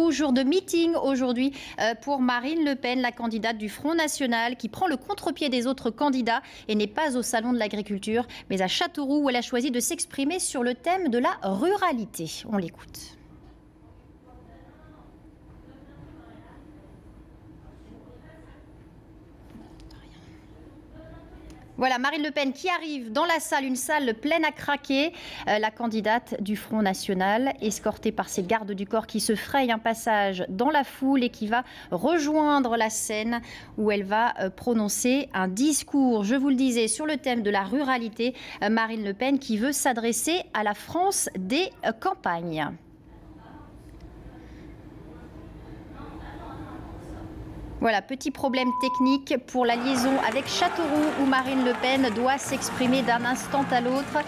Châteauroux, jour de meeting aujourd'hui pour Marine Le Pen, la candidate du Front National, qui prend le contre-pied des autres candidats et n'est pas au Salon de l'Agriculture, mais à Châteauroux où elle a choisi de s'exprimer sur le thème de la ruralité. On l'écoute. Voilà, Marine Le Pen qui arrive dans la salle, une salle pleine à craquer. La candidate du Front National, escortée par ses gardes du corps qui se frayent un passage dans la foule et qui va rejoindre la scène où elle va prononcer un discours, je vous le disais, sur le thème de la ruralité. Marine Le Pen qui veut s'adresser à la France des campagnes. Voilà, petit problème technique pour la liaison avec Châteauroux où Marine Le Pen doit s'exprimer d'un instant à l'autre.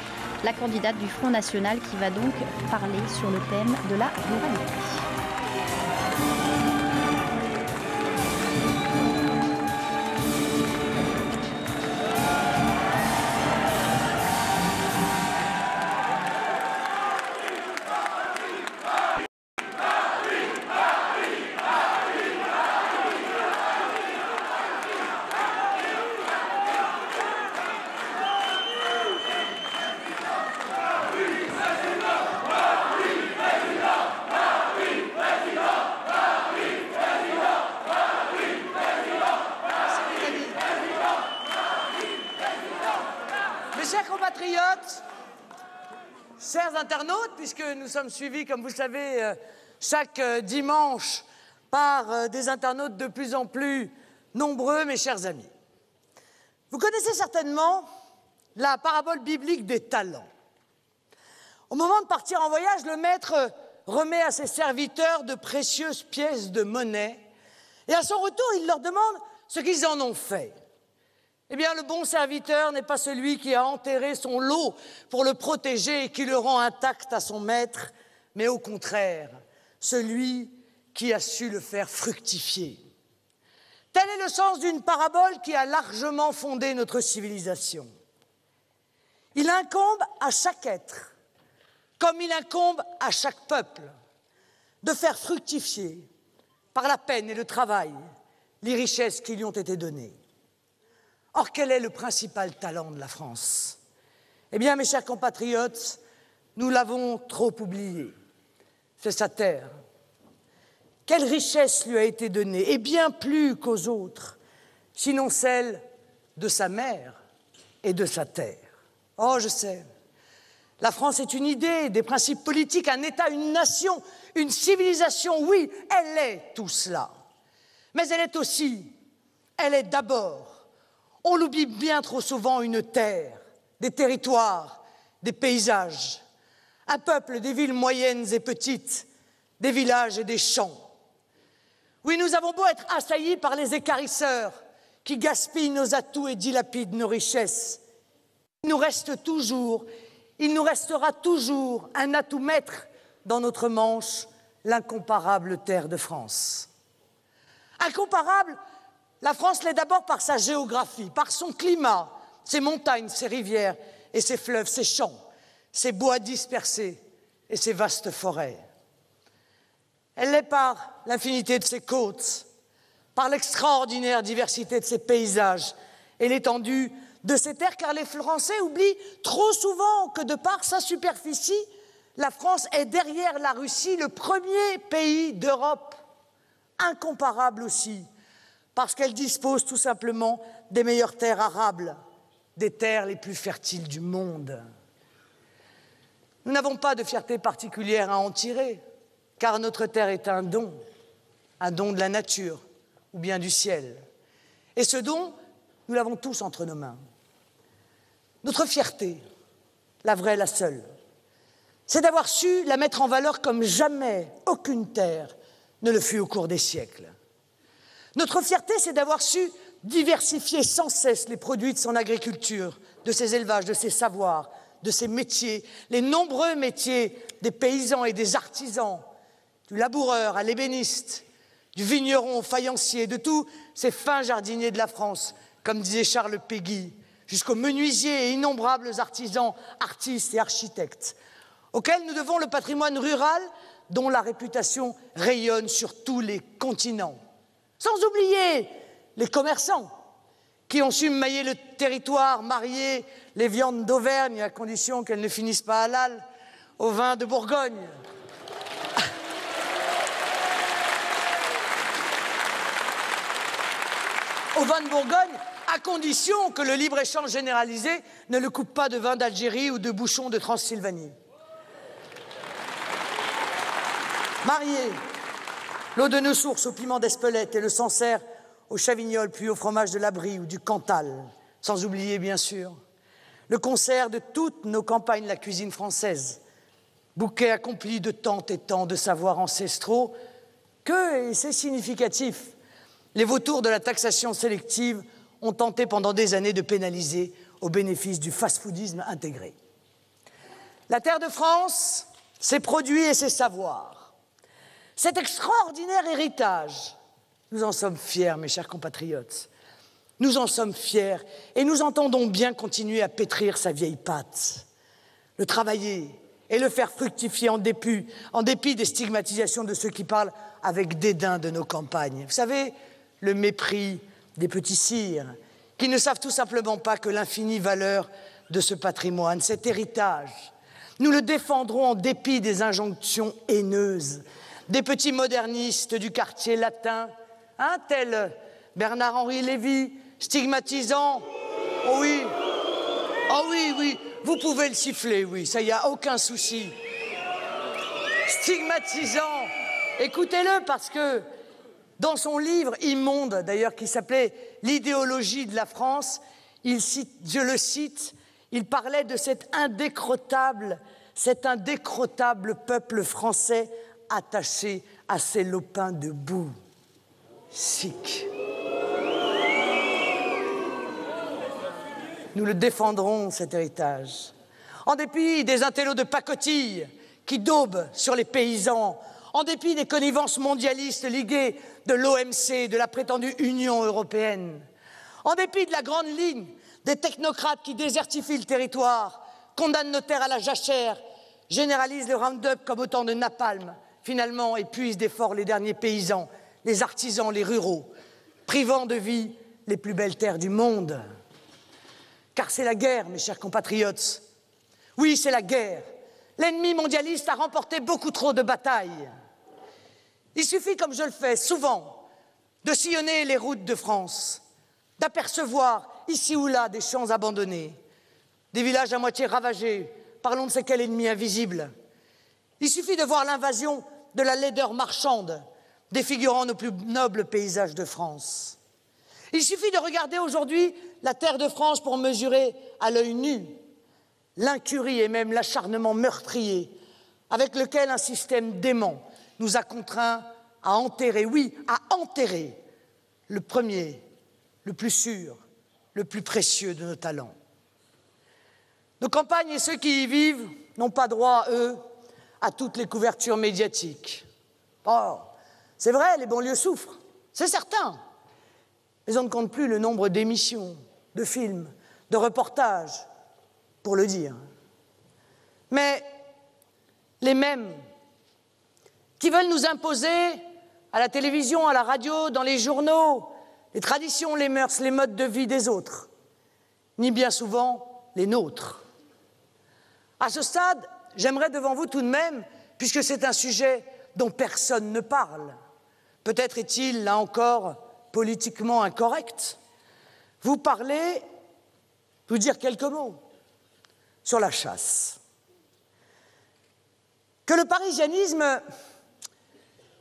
La candidate du Front National qui va donc parler sur le thème de la ruralité. Chers compatriotes, chers internautes, puisque nous sommes suivis, comme vous le savez, chaque dimanche par des internautes de plus en plus nombreux, mes chers amis. Vous connaissez certainement la parabole biblique des talents. Au moment de partir en voyage, le maître remet à ses serviteurs de précieuses pièces de monnaie et à son retour, il leur demande ce qu'ils en ont fait. Eh bien, le bon serviteur n'est pas celui qui a enterré son lot pour le protéger et qui le rend intact à son maître, mais au contraire, celui qui a su le faire fructifier. Tel est le sens d'une parabole qui a largement fondé notre civilisation. Il incombe à chaque être, comme il incombe à chaque peuple, de faire fructifier, par la peine et le travail, les richesses qui lui ont été données. Or, quel est le principal talent de la France? Eh bien, mes chers compatriotes, nous l'avons trop oublié. C'est sa terre. Quelle richesse lui a été donnée, et bien plus qu'aux autres, sinon celle de sa mère et de sa terre. Oh, je sais, la France est une idée, des principes politiques, un État, une nation, une civilisation, oui, elle est tout cela. Mais elle est aussi, elle est d'abord, on l'oublie bien trop souvent, une terre, des territoires, des paysages, un peuple, des villes moyennes et petites, des villages et des champs. Oui, nous avons beau être assaillis par les équarrisseurs qui gaspillent nos atouts et dilapident nos richesses, il nous restera toujours un atout maître dans notre manche, l'incomparable terre de France. Incomparable, la France l'est d'abord par sa géographie, par son climat, ses montagnes, ses rivières et ses fleuves, ses champs, ses bois dispersés et ses vastes forêts. Elle l'est par l'infinité de ses côtes, par l'extraordinaire diversité de ses paysages et l'étendue de ses terres, car les Français oublient trop souvent que de par sa superficie, la France est derrière la Russie le premier pays d'Europe, incomparable aussi, parce qu'elle dispose tout simplement des meilleures terres arables, des terres les plus fertiles du monde. Nous n'avons pas de fierté particulière à en tirer, car notre terre est un don de la nature ou bien du ciel. Et ce don, nous l'avons tous entre nos mains. Notre fierté, la vraie, la seule, c'est d'avoir su la mettre en valeur comme jamais aucune terre ne le fut au cours des siècles. Notre fierté, c'est d'avoir su diversifier sans cesse les produits de son agriculture, de ses élevages, de ses savoirs, de ses métiers, les nombreux métiers des paysans et des artisans, du laboureur à l'ébéniste, du vigneron au faïencier, de tous ces fins jardiniers de la France, comme disait Charles Péguy, jusqu'aux menuisiers et innombrables artisans, artistes et architectes, auxquels nous devons le patrimoine rural dont la réputation rayonne sur tous les continents. Sans oublier les commerçants qui ont su mailler le territoire, marier les viandes d'Auvergne à condition qu'elles ne finissent pas halal au vin de Bourgogne. Au vin de Bourgogne, à condition que le libre-échange généralisé ne le coupe pas de vin d'Algérie ou de bouchons de Transylvanie. Marier l'eau de nos sources au piment d'Espelette et le Sancerre au Chavignol, puis au fromage de la Brie ou du Cantal, sans oublier bien sûr le concert de toutes nos campagnes, la cuisine française, bouquet accompli de tant et tant de savoirs ancestraux que, et c'est significatif, les vautours de la taxation sélective ont tenté pendant des années de pénaliser au bénéfice du fast-foodisme intégré. La terre de France, ses produits et ses savoirs, cet extraordinaire héritage, nous en sommes fiers, mes chers compatriotes. Nous en sommes fiers et nous entendons bien continuer à pétrir sa vieille pâte, le travailler et le faire fructifier en dépit des stigmatisations de ceux qui parlent avec dédain de nos campagnes. Vous savez, le mépris des petits sires qui ne savent tout simplement pas que l'infinie valeur de ce patrimoine, cet héritage, nous le défendrons en dépit des injonctions haineuses des petits modernistes du quartier latin, tels Bernard-Henri Lévy, stigmatisant. Oh oui, oh oui, oui, vous pouvez le siffler, oui, ça y a aucun souci. Stigmatisant, écoutez-le parce que dans son livre immonde, d'ailleurs, qui s'appelait « L'idéologie de la France », je le cite, il parlait de cet indécrottable peuple français attaché à ses lopins de boue. Sic. Nous le défendrons, cet héritage. En dépit des intellos de pacotille qui daubent sur les paysans, en dépit des connivences mondialistes liguées de l'OMC, de la prétendue Union européenne, en dépit de la grande ligne des technocrates qui désertifient le territoire, condamnent nos terres à la jachère, généralisent le Roundup comme autant de napalm, finalement épuisent d'efforts les derniers paysans, les artisans, les ruraux, privant de vie les plus belles terres du monde. Car c'est la guerre, mes chers compatriotes. Oui, c'est la guerre. L'ennemi mondialiste a remporté beaucoup trop de batailles. Il suffit, comme je le fais souvent, de sillonner les routes de France, d'apercevoir ici ou là des champs abandonnés, des villages à moitié ravagés, parlons de ces quel ennemi invisible. Il suffit de voir l'invasion de la laideur marchande, défigurant nos plus nobles paysages de France. Il suffit de regarder aujourd'hui la terre de France pour mesurer à l'œil nu l'incurie et même l'acharnement meurtrier avec lequel un système dément nous a contraints à enterrer, oui, à enterrer le premier, le plus sûr, le plus précieux de nos talents. Nos campagnes et ceux qui y vivent n'ont pas droit, eux, à toutes les couvertures médiatiques. Oh, c'est vrai, les banlieues souffrent, c'est certain. Mais on ne compte plus le nombre d'émissions, de films, de reportages, pour le dire. Mais les mêmes qui veulent nous imposer à la télévision, à la radio, dans les journaux, les traditions, les mœurs, les modes de vie des autres, ni bien souvent les nôtres. À ce stade, j'aimerais devant vous tout de même, puisque c'est un sujet dont personne ne parle, peut-être est-il, là encore, politiquement incorrect, vous dire quelques mots sur la chasse. Que le parisianisme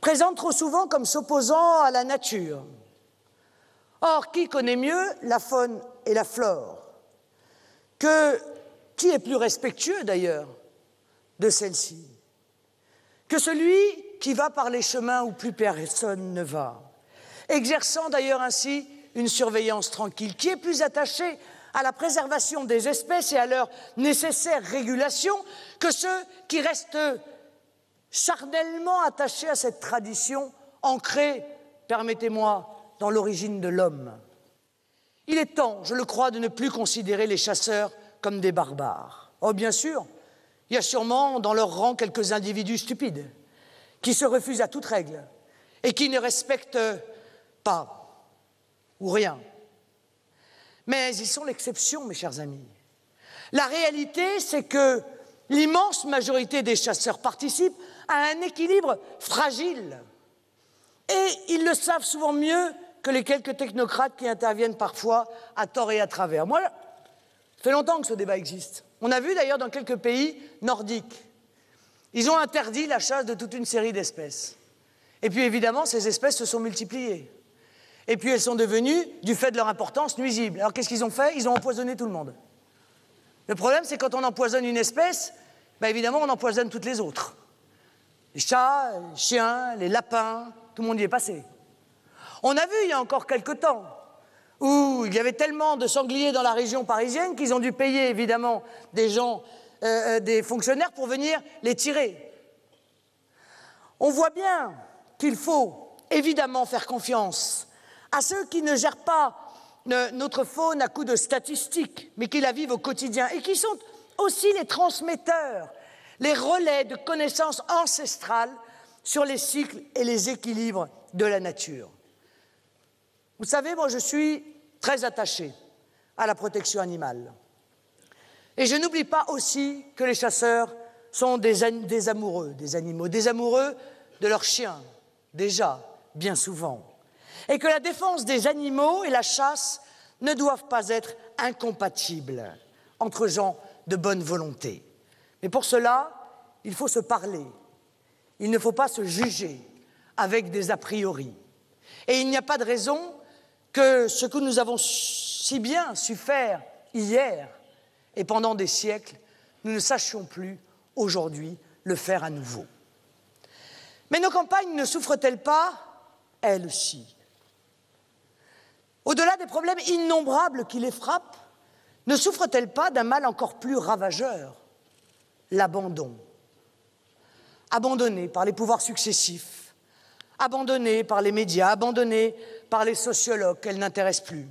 présente trop souvent comme s'opposant à la nature. Or, qui connaît mieux la faune et la flore? Qui est plus respectueux d'ailleurs de celle-ci que celui qui va par les chemins où plus personne ne va, exerçant d'ailleurs ainsi une surveillance tranquille? Qui est plus attaché à la préservation des espèces et à leur nécessaire régulation que ceux qui restent charnellement attachés à cette tradition ancrée, permettez-moi, dans l'origine de l'homme? Il est temps, je le crois, de ne plus considérer les chasseurs comme des barbares. Oh, bien sûr, il y a sûrement dans leur rang quelques individus stupides qui se refusent à toute règle et qui ne respectent pas ou rien. Mais ils sont l'exception, mes chers amis. La réalité, c'est que l'immense majorité des chasseurs participent à un équilibre fragile. Et ils le savent souvent mieux que les quelques technocrates qui interviennent parfois à tort et à travers. Moi, ça fait longtemps que ce débat existe. On a vu d'ailleurs dans quelques pays nordiques. Ils ont interdit la chasse de toute une série d'espèces. Et puis évidemment, ces espèces se sont multipliées. Et puis elles sont devenues, du fait de leur importance, nuisibles. Alors qu'est-ce qu'ils ont fait? Ils ont empoisonné tout le monde. Le problème, c'est quand on empoisonne une espèce, ben évidemment, on empoisonne toutes les autres. Les chats, les chiens, les lapins, tout le monde y est passé. On a vu il y a encore quelque temps où il y avait tellement de sangliers dans la région parisienne qu'ils ont dû payer évidemment des gens, des fonctionnaires pour venir les tirer. On voit bien qu'il faut évidemment faire confiance à ceux qui ne gèrent pas notre faune à coups de statistiques, mais qui la vivent au quotidien et qui sont aussi les transmetteurs, les relais de connaissances ancestrales sur les cycles et les équilibres de la nature. Vous savez, moi je suis très attaché à la protection animale. Et je n'oublie pas aussi que les chasseurs sont des amoureux des animaux, des amoureux de leurs chiens, déjà, bien souvent. Et que la défense des animaux et la chasse ne doivent pas être incompatibles entre gens de bonne volonté. Mais pour cela, il faut se parler. Il ne faut pas se juger avec des a priori. Et il n'y a pas de raison que ce que nous avons si bien su faire hier et pendant des siècles, nous ne sachions plus aujourd'hui le faire à nouveau. Mais nos campagnes ne souffrent-elles pas, elles aussi? Au-delà des problèmes innombrables qui les frappent, ne souffrent-elles pas d'un mal encore plus ravageur? L'abandon. Abandonnées par les pouvoirs successifs, abandonnées par les médias, abandonnées par les sociologues qu'elles n'intéressent plus.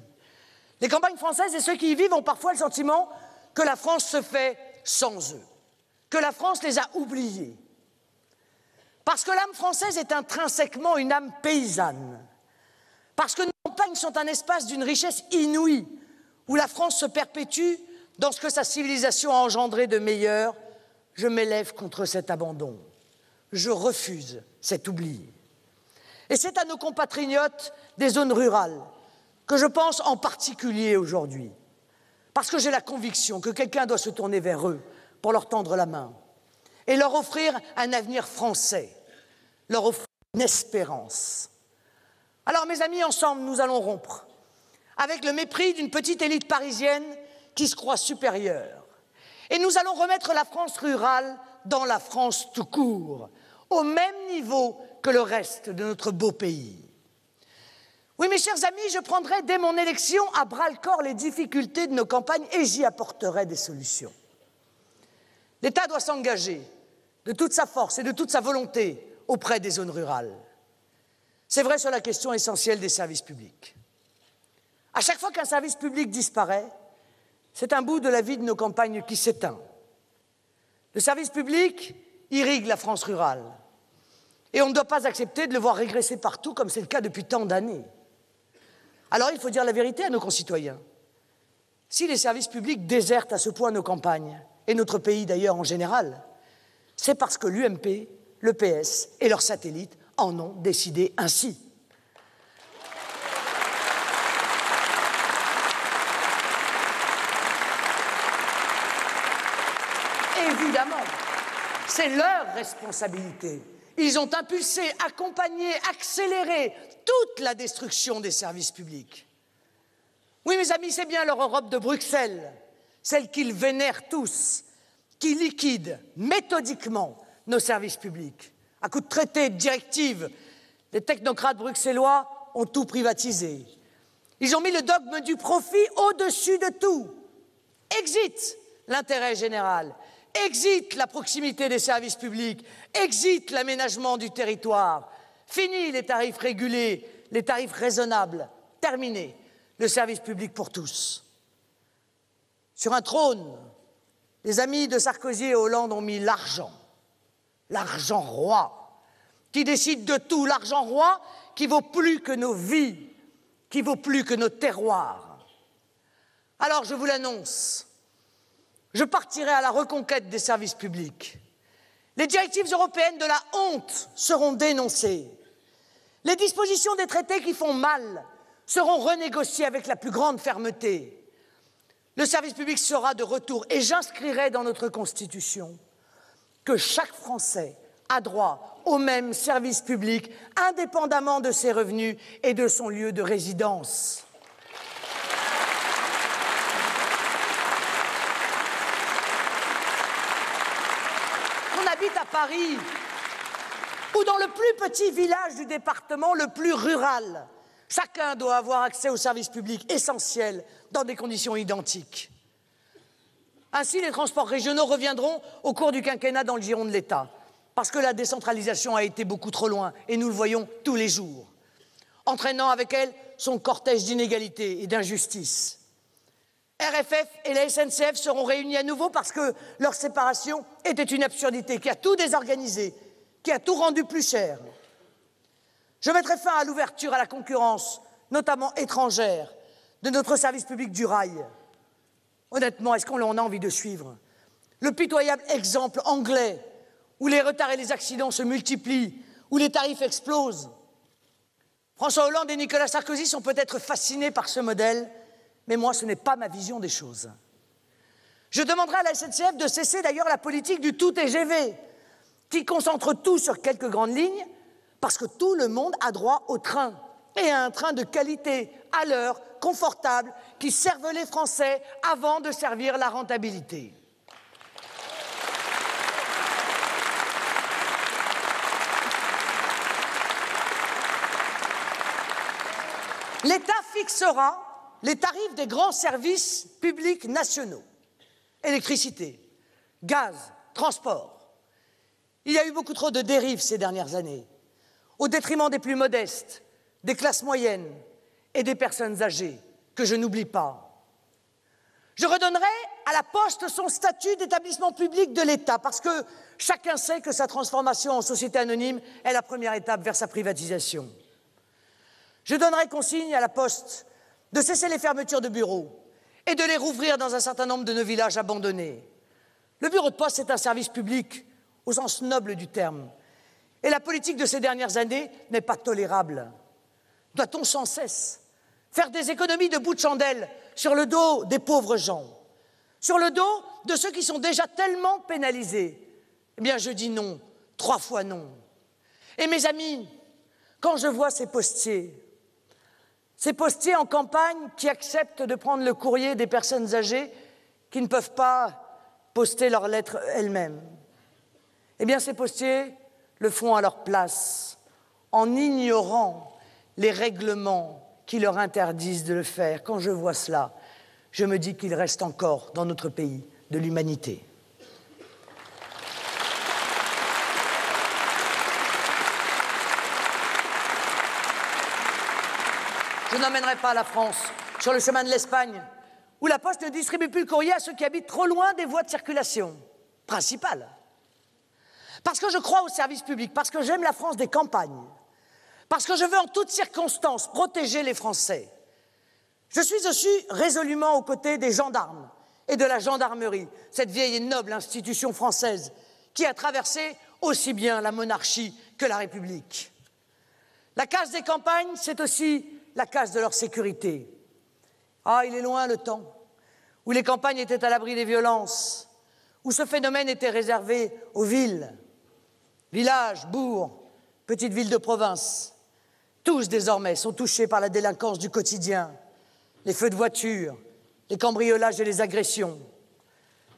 Les campagnes françaises et ceux qui y vivent ont parfois le sentiment que la France se fait sans eux, que la France les a oubliés. Parce que l'âme française est intrinsèquement une âme paysanne. Parce que nos campagnes sont un espace d'une richesse inouïe, où la France se perpétue dans ce que sa civilisation a engendré de meilleur. Je m'élève contre cet abandon. Je refuse cet oubli. Et c'est à nos compatriotes des zones rurales que je pense en particulier aujourd'hui. Parce que j'ai la conviction que quelqu'un doit se tourner vers eux pour leur tendre la main et leur offrir un avenir français, leur offrir une espérance. Alors, mes amis, ensemble, nous allons rompre avec le mépris d'une petite élite parisienne qui se croit supérieure. Et nous allons remettre la France rurale dans la France tout court, au même niveau que le reste de notre beau pays. Oui, mes chers amis, je prendrai dès mon élection à bras-le-corps les difficultés de nos campagnes et j'y apporterai des solutions. L'État doit s'engager de toute sa force et de toute sa volonté auprès des zones rurales. C'est vrai sur la question essentielle des services publics. À chaque fois qu'un service public disparaît, c'est un bout de la vie de nos campagnes qui s'éteint. Le service public irrigue la France rurale. Et on ne doit pas accepter de le voir régresser partout, comme c'est le cas depuis tant d'années. Alors il faut dire la vérité à nos concitoyens. Si les services publics désertent à ce point nos campagnes, et notre pays d'ailleurs en général, c'est parce que l'UMP, le PS et leurs satellites en ont décidé ainsi. Évidemment, c'est leur responsabilité. Ils ont impulsé, accompagné, accéléré toute la destruction des services publics. Oui, mes amis, c'est bien leur Europe de Bruxelles, celle qu'ils vénèrent tous, qui liquide méthodiquement nos services publics. À coups de traités, de directives, les technocrates bruxellois ont tout privatisé. Ils ont mis le dogme du profit au-dessus de tout. Exit l'intérêt général. Exit la proximité des services publics, exit l'aménagement du territoire, fini les tarifs régulés, les tarifs raisonnables, terminé le service public pour tous. Sur un trône, les amis de Sarkozy et Hollande ont mis l'argent roi, qui décide de tout, l'argent roi qui vaut plus que nos vies, qui vaut plus que nos terroirs. Alors je vous l'annonce, je partirai à la reconquête des services publics. Les directives européennes de la honte seront dénoncées. Les dispositions des traités qui font mal seront renégociées avec la plus grande fermeté. Le service public sera de retour et j'inscrirai dans notre Constitution que chaque Français a droit au même service public, indépendamment de ses revenus et de son lieu de résidence. Qu'on habite à Paris ou dans le plus petit village du département, le plus rural, chacun doit avoir accès aux services publics essentiels dans des conditions identiques. Ainsi, les transports régionaux reviendront au cours du quinquennat dans le giron de l'État, parce que la décentralisation a été beaucoup trop loin, et nous le voyons tous les jours, entraînant avec elle son cortège d'inégalités et d'injustices. RFF et la SNCF seront réunis à nouveau parce que leur séparation était une absurdité qui a tout désorganisé, qui a tout rendu plus cher. Je mettrai fin à l'ouverture à la concurrence, notamment étrangère, de notre service public du rail. Honnêtement, est-ce qu'on a envie de suivre le pitoyable exemple anglais où les retards et les accidents se multiplient, où les tarifs explosent? François Hollande et Nicolas Sarkozy sont peut-être fascinés par ce modèle, mais moi, ce n'est pas ma vision des choses. Je demanderai à la SNCF de cesser d'ailleurs la politique du tout TGV, qui concentre tout sur quelques grandes lignes, parce que tout le monde a droit au train, et à un train de qualité, à l'heure, confortable, qui serve les Français avant de servir la rentabilité. L'État fixera les tarifs des grands services publics nationaux. Électricité, gaz, transport. Il y a eu beaucoup trop de dérives ces dernières années, au détriment des plus modestes, des classes moyennes et des personnes âgées, que je n'oublie pas. Je redonnerai à la Poste son statut d'établissement public de l'État, parce que chacun sait que sa transformation en société anonyme est la première étape vers sa privatisation. Je donnerai consigne à la Poste de cesser les fermetures de bureaux et de les rouvrir dans un certain nombre de nos villages abandonnés. Le bureau de poste est un service public au sens noble du terme. Et la politique de ces dernières années n'est pas tolérable. Doit-on sans cesse faire des économies de bout de chandelle sur le dos des pauvres gens, sur le dos de ceux qui sont déjà tellement pénalisés? Eh bien, je dis non, 3 fois non. Et mes amis, quand je vois ces postiers en campagne qui acceptent de prendre le courrier des personnes âgées qui ne peuvent pas poster leurs lettres elles-mêmes, eh bien, ces postiers le font à leur place, en ignorant les règlements qui leur interdisent de le faire. Quand je vois cela, je me dis qu'il reste encore dans notre pays de l'humanité. Je n'emmènerai pas la France sur le chemin de l'Espagne, où la Poste ne distribue plus le courrier à ceux qui habitent trop loin des voies de circulation principales. Parce que je crois au service public, parce que j'aime la France des campagnes, parce que je veux en toutes circonstances protéger les Français. Je suis aussi résolument aux côtés des gendarmes et de la gendarmerie, cette vieille et noble institution française qui a traversé aussi bien la monarchie que la République. La case des campagnes, c'est aussi la case de leur sécurité. Ah, il est loin le temps où les campagnes étaient à l'abri des violences, où ce phénomène était réservé aux villes. Villages, bourgs, petites villes de province, tous désormais sont touchés par la délinquance du quotidien, les feux de voiture, les cambriolages et les agressions.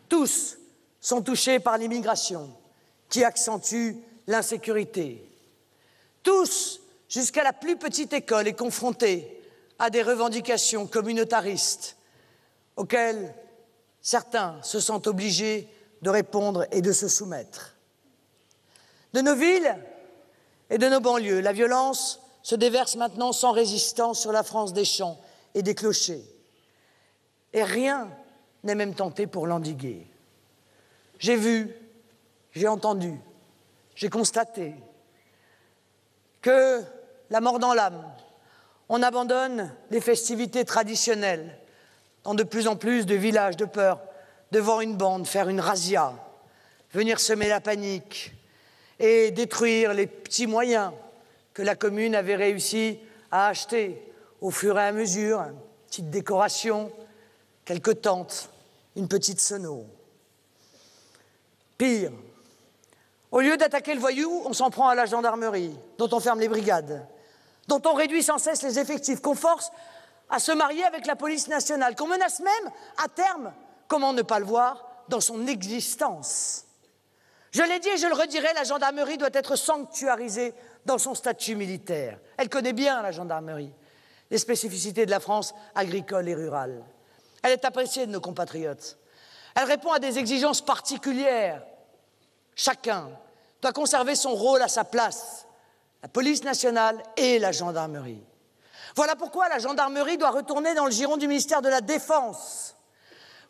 Tous sont touchés par l'immigration qui accentue l'insécurité. Tous, jusqu'à la plus petite école, est confronté à des revendications communautaristes auxquelles certains se sentent obligés de répondre et de se soumettre. De nos villes et de nos banlieues, la violence se déverse maintenant sans résistance sur la France des champs et des clochers. Et rien n'est même tenté pour l'endiguer. J'ai vu, j'ai entendu, j'ai constaté. que la mort dans l'âme, on abandonne les festivités traditionnelles dans de plus en plus de villages de peur, devant une bande, faire une razzia, venir semer la panique et détruire les petits moyens que la commune avait réussi à acheter au fur et à mesure, une petite décoration, quelques tentes, une petite sono. Pire, au lieu d'attaquer le voyou, on s'en prend à la gendarmerie, dont on ferme les brigades, dont on réduit sans cesse les effectifs, qu'on force à se marier avec la police nationale, qu'on menace même, à terme, comment ne pas le voir, dans son existence. Je l'ai dit et je le redirai, la gendarmerie doit être sanctuarisée dans son statut militaire. Elle connaît bien, la gendarmerie, les spécificités de la France agricole et rurale. Elle est appréciée de nos compatriotes. Elle répond à des exigences particulières. Chacun doit conserver son rôle à sa place, la police nationale et la gendarmerie. Voilà pourquoi la gendarmerie doit retourner dans le giron du ministère de la Défense.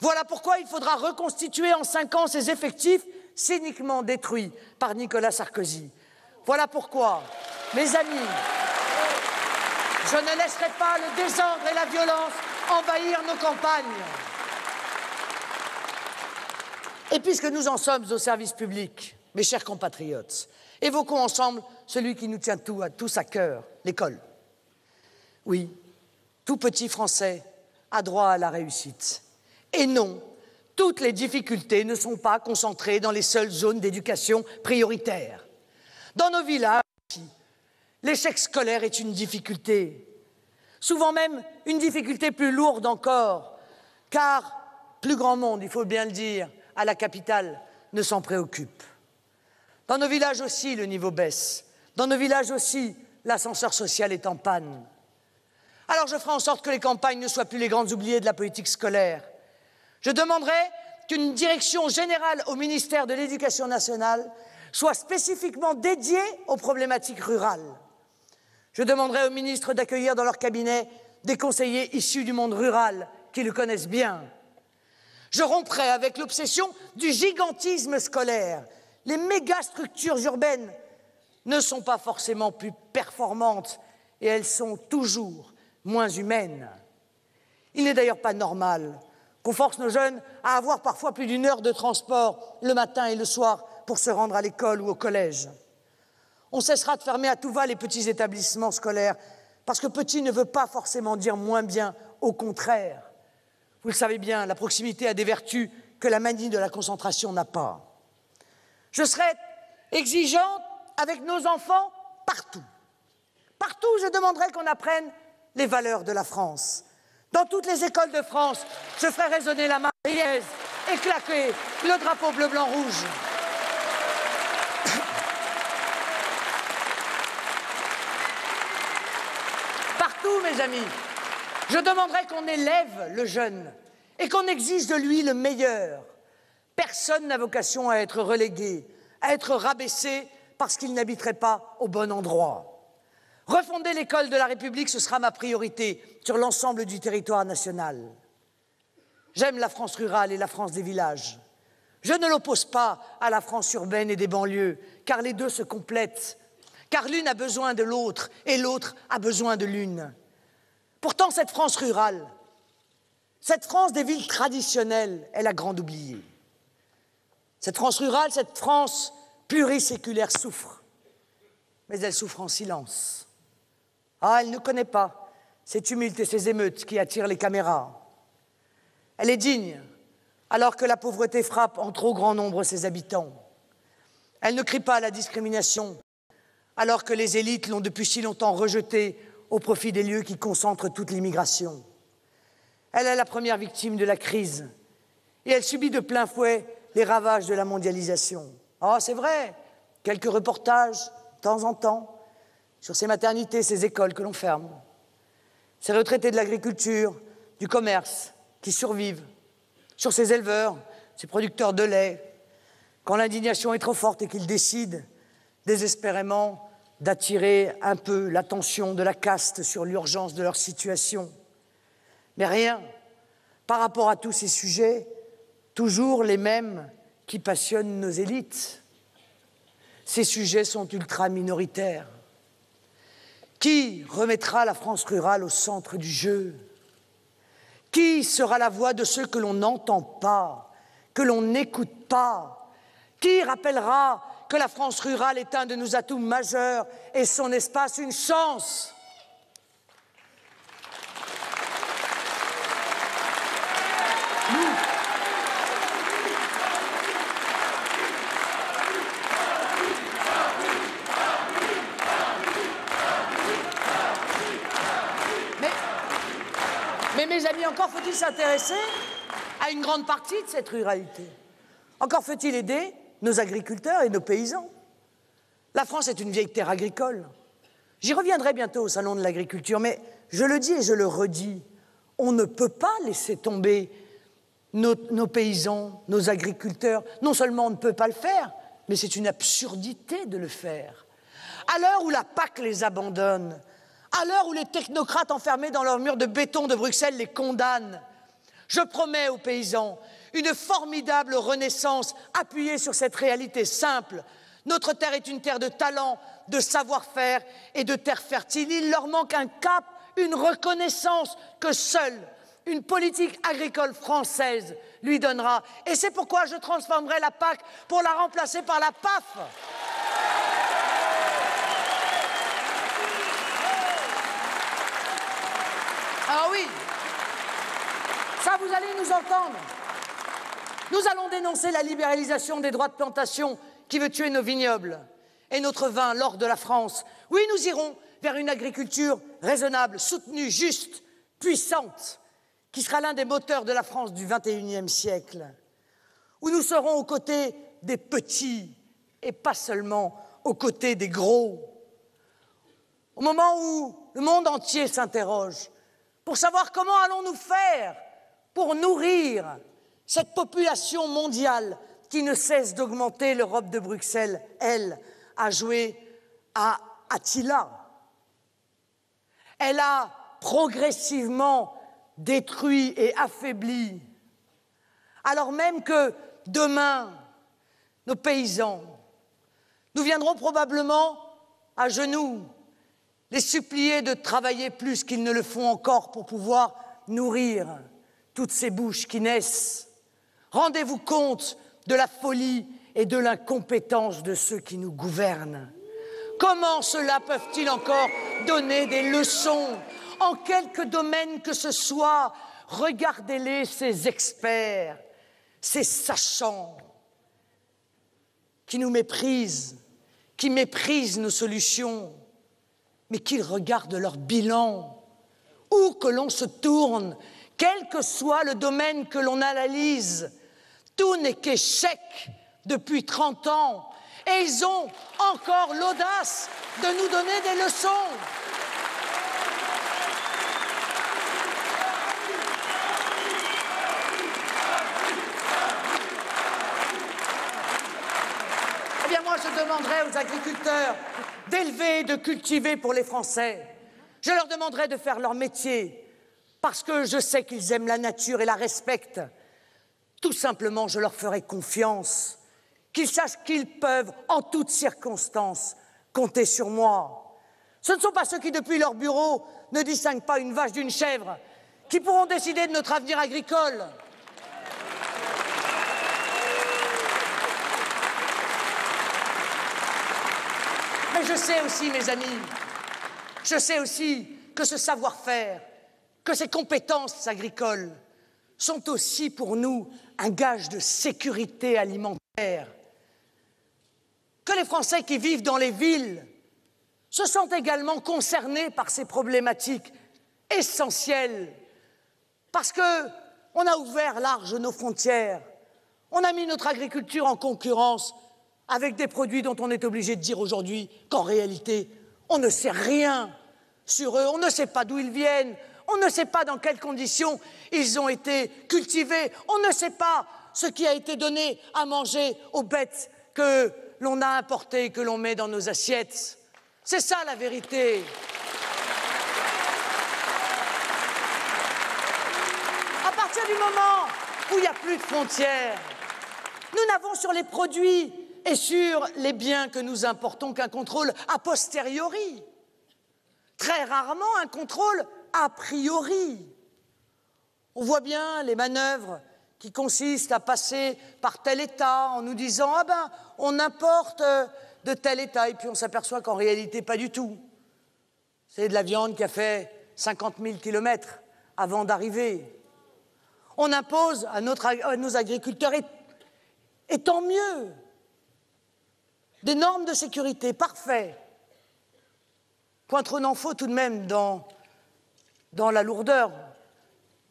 Voilà pourquoi il faudra reconstituer en 5 ans ses effectifs cyniquement détruits par Nicolas Sarkozy. Voilà pourquoi, mes amis, je ne laisserai pas le désordre et la violence envahir nos campagnes. Et puisque nous en sommes au service public, mes chers compatriotes, évoquons ensemble celui qui nous tient tous à cœur, l'école. Oui, tout petit Français a droit à la réussite. Et non, toutes les difficultés ne sont pas concentrées dans les seules zones d'éducation prioritaires. Dans nos villages, l'échec scolaire est une difficulté, souvent même une difficulté plus lourde encore, car plus grand monde, il faut bien le dire, à la capitale ne s'en préoccupe. Dans nos villages aussi, le niveau baisse. Dans nos villages aussi, l'ascenseur social est en panne. Alors je ferai en sorte que les campagnes ne soient plus les grandes oubliées de la politique scolaire. Je demanderai qu'une direction générale au ministère de l'Éducation nationale soit spécifiquement dédiée aux problématiques rurales. Je demanderai aux ministres d'accueillir dans leur cabinet des conseillers issus du monde rural qui le connaissent bien. Je romprai avec l'obsession du gigantisme scolaire. Les méga-structures urbaines ne sont pas forcément plus performantes et elles sont toujours moins humaines. Il n'est d'ailleurs pas normal qu'on force nos jeunes à avoir parfois plus d'1 heure de transport le matin et le soir pour se rendre à l'école ou au collège. On cessera de fermer à tout va les petits établissements scolaires parce que petit ne veut pas forcément dire moins bien, au contraire. Vous le savez bien, la proximité a des vertus que la manie de la concentration n'a pas. Je serai exigeante avec nos enfants partout. Partout, je demanderai qu'on apprenne les valeurs de la France. Dans toutes les écoles de France, je ferai résonner la Marseillaise et claquer le drapeau bleu, blanc, rouge. Partout, mes amis, je demanderai qu'on élève le jeune et qu'on exige de lui le meilleur. Personne n'a vocation à être relégué, à être rabaissé parce qu'il n'habiterait pas au bon endroit. Refonder l'école de la République, ce sera ma priorité sur l'ensemble du territoire national. J'aime la France rurale et la France des villages. Je ne l'oppose pas à la France urbaine et des banlieues, car les deux se complètent, car l'une a besoin de l'autre et l'autre a besoin de l'une. Pourtant, cette France rurale, cette France des villes traditionnelles, est la grande oubliée. Cette France rurale, cette France pluriséculaire souffre, mais elle souffre en silence. Ah, elle ne connaît pas ces tumultes et ces émeutes qui attirent les caméras. Elle est digne, alors que la pauvreté frappe en trop grand nombre ses habitants. Elle ne crie pas à la discrimination, alors que les élites l'ont depuis si longtemps rejetée au profit des lieux qui concentrent toute l'immigration. Elle est la première victime de la crise et elle subit de plein fouet les ravages de la mondialisation. Ah, c'est vrai, quelques reportages, de temps en temps, sur ces maternités, ces écoles que l'on ferme, ces retraités de l'agriculture, du commerce, qui survivent, sur ces éleveurs, ces producteurs de lait, quand l'indignation est trop forte et qu'ils décident désespérément d'attirer un peu l'attention de la caste sur l'urgence de leur situation. Mais rien, par rapport à tous ces sujets, toujours les mêmes qui passionnent nos élites. Ces sujets sont ultra minoritaires. Qui remettra la France rurale au centre du jeu? Qui sera la voix de ceux que l'on n'entend pas, que l'on n'écoute pas? Qui rappellera que la France rurale est un de nos atouts majeurs et son espace une chance? Mais mes amis, encore faut-il s'intéresser à une grande partie de cette ruralité. Encore faut-il aider nos agriculteurs et nos paysans. La France est une vieille terre agricole. J'y reviendrai bientôt au Salon de l'agriculture, mais je le dis et je le redis, on ne peut pas laisser tomber nos paysans, nos agriculteurs. Non seulement on ne peut pas le faire, mais c'est une absurdité de le faire. À l'heure où la PAC les abandonne, à l'heure où les technocrates enfermés dans leurs murs de béton de Bruxelles les condamnent, je promets aux paysans une formidable renaissance appuyée sur cette réalité simple. Notre terre est une terre de talent, de savoir-faire et de terre fertile. Il leur manque un cap, une reconnaissance que seule une politique agricole française lui donnera. Et c'est pourquoi je transformerai la PAC pour la remplacer par la PAF. Ah oui, ça vous allez nous entendre. Nous allons dénoncer la libéralisation des droits de plantation qui veut tuer nos vignobles et notre vin, l'or de la France. Oui, nous irons vers une agriculture raisonnable, soutenue, juste, puissante, qui sera l'un des moteurs de la France du XXIe siècle, où nous serons aux côtés des petits et pas seulement aux côtés des gros. Au moment où le monde entier s'interroge pour savoir comment allons-nous faire pour nourrir cette population mondiale qui ne cesse d'augmenter, l'Europe de Bruxelles, elle, a joué à Attila. Elle a progressivement détruit et affaibli, alors même que demain, nos paysans, nous viendrons probablement à genoux les supplier de travailler plus qu'ils ne le font encore pour pouvoir nourrir toutes ces bouches qui naissent. Rendez-vous compte de la folie et de l'incompétence de ceux qui nous gouvernent. Comment ceux-là peuvent-ils encore donner des leçons en quelque domaine que ce soit? Regardez-les, ces experts, ces sachants qui nous méprisent, qui méprisent nos solutions, mais qu'ils regardent leur bilan. Où que l'on se tourne, quel que soit le domaine que l'on analyse, tout n'est qu'échec depuis 30 ans. Et ils ont encore l'audace de nous donner des leçons. Eh bien, moi, je demanderai aux agriculteurs d'élever et de cultiver pour les Français. Je leur demanderai de faire leur métier, parce que je sais qu'ils aiment la nature et la respectent. Tout simplement, je leur ferai confiance, qu'ils sachent qu'ils peuvent, en toutes circonstances, compter sur moi. Ce ne sont pas ceux qui, depuis leur bureau, ne distinguent pas une vache d'une chèvre, qui pourront décider de notre avenir agricole. Mais je sais aussi, mes amis, je sais aussi que ce savoir-faire, que ces compétences agricoles sont aussi pour nous un gage de sécurité alimentaire. Que les Français qui vivent dans les villes se sentent également concernés par ces problématiques essentielles, parce qu'on a ouvert large nos frontières, on a mis notre agriculture en concurrence avec des produits dont on est obligé de dire aujourd'hui qu'en réalité, on ne sait rien sur eux, on ne sait pas d'où ils viennent, on ne sait pas dans quelles conditions ils ont été cultivés, on ne sait pas ce qui a été donné à manger aux bêtes que l'on a importées, que l'on met dans nos assiettes. C'est ça la vérité. À partir du moment où il n'y a plus de frontières, nous n'avons sur les produits et sur les biens que nous importons qu'un contrôle a posteriori. très rarement un contrôle a priori. On voit bien les manœuvres qui consistent à passer par tel État en nous disant « Ah ben, on importe de tel État » et puis on s'aperçoit qu'en réalité, pas du tout. C'est de la viande qui a fait 50 000 kilomètres avant d'arriver. On impose à nos agriculteurs, et tant mieux, des normes de sécurité, parfait. Point trop n'en faut tout de même dans la lourdeur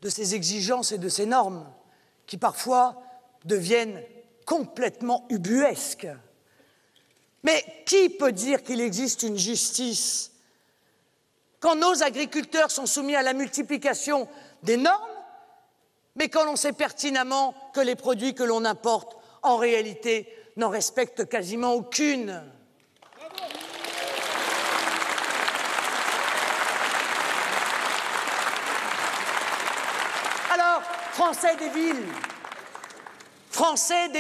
de ces exigences et de ces normes qui parfois deviennent complètement ubuesques. Mais qui peut dire qu'il existe une justice quand nos agriculteurs sont soumis à la multiplication des normes, mais quand l'on sait pertinemment que les produits que l'on importe, en réalité, n'en respectent quasiment aucune? Alors, Français des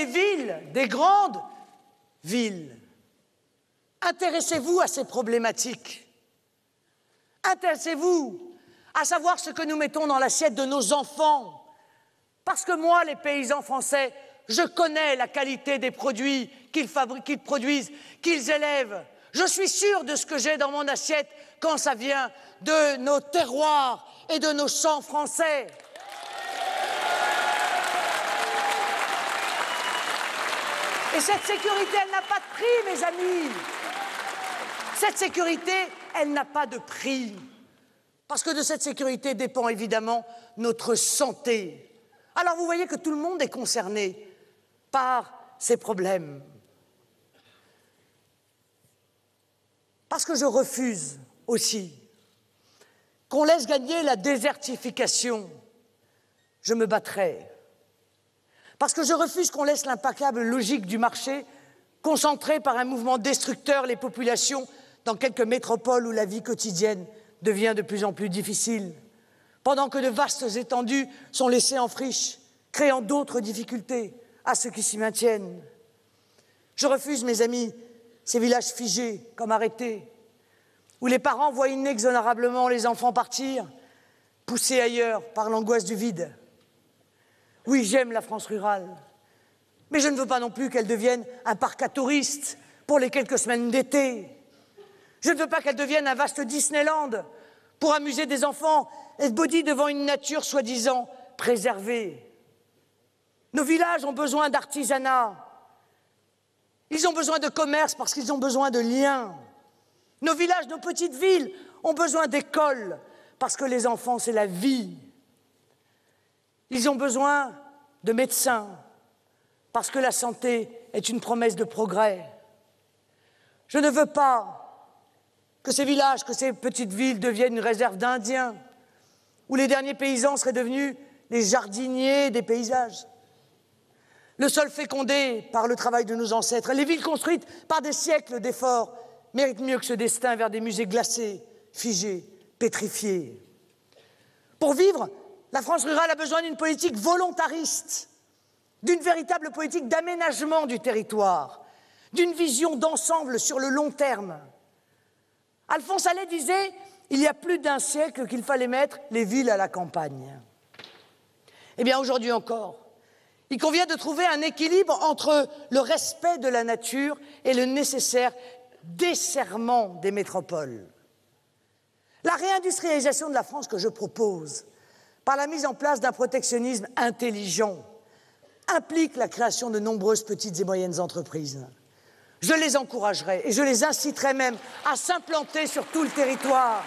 villes, des grandes villes, intéressez-vous à ces problématiques. Intéressez-vous à savoir ce que nous mettons dans l'assiette de nos enfants. Parce que moi, les paysans français, je connais la qualité des produits qu'ils fabriquent, qu'ils produisent, qu'ils élèvent. Je suis sûr de ce que j'ai dans mon assiette quand ça vient de nos terroirs et de nos champs français. Et cette sécurité, elle n'a pas de prix, mes amis. Cette sécurité, elle n'a pas de prix. Parce que de cette sécurité dépend évidemment notre santé. Alors vous voyez que tout le monde est concerné par ces problèmes. Parce que je refuse aussi qu'on laisse gagner la désertification. Je me battrai. Parce que je refuse qu'on laisse l'implacable logique du marché concentrer par un mouvement destructeur les populations dans quelques métropoles où la vie quotidienne devient de plus en plus difficile, pendant que de vastes étendues sont laissées en friche, créant d'autres difficultés à ceux qui s'y maintiennent. Je refuse, mes amis, ces villages figés, comme arrêtés, où les parents voient inexorablement les enfants partir, poussés ailleurs par l'angoisse du vide. Oui, j'aime la France rurale, mais je ne veux pas non plus qu'elle devienne un parc à touristes pour les quelques semaines d'été. Je ne veux pas qu'elle devienne un vaste Disneyland pour amuser des enfants esbaudis devant une nature soi-disant préservée. Nos villages ont besoin d'artisanat. Ils ont besoin de commerce parce qu'ils ont besoin de liens. Nos villages, nos petites villes ont besoin d'écoles parce que les enfants, c'est la vie. Ils ont besoin de médecins parce que la santé est une promesse de progrès. Je ne veux pas que ces villages, que ces petites villes deviennent une réserve d'Indiens, où les derniers paysans seraient devenus les jardiniers des paysages. Le sol fécondé par le travail de nos ancêtres, les villes construites par des siècles d'efforts méritent mieux que ce destin vers des musées glacés, figés, pétrifiés. Pour vivre, la France rurale a besoin d'une politique volontariste, d'une véritable politique d'aménagement du territoire, d'une vision d'ensemble sur le long terme. Alphonse Allais disait, il y a plus d'un siècle, qu'il fallait mettre les villes à la campagne. Eh bien, aujourd'hui encore, il convient de trouver un équilibre entre le respect de la nature et le nécessaire desserrement des métropoles. La réindustrialisation de la France que je propose, par la mise en place d'un protectionnisme intelligent, implique la création de nombreuses petites et moyennes entreprises. Je les encouragerai et je les inciterai même à s'implanter sur tout le territoire.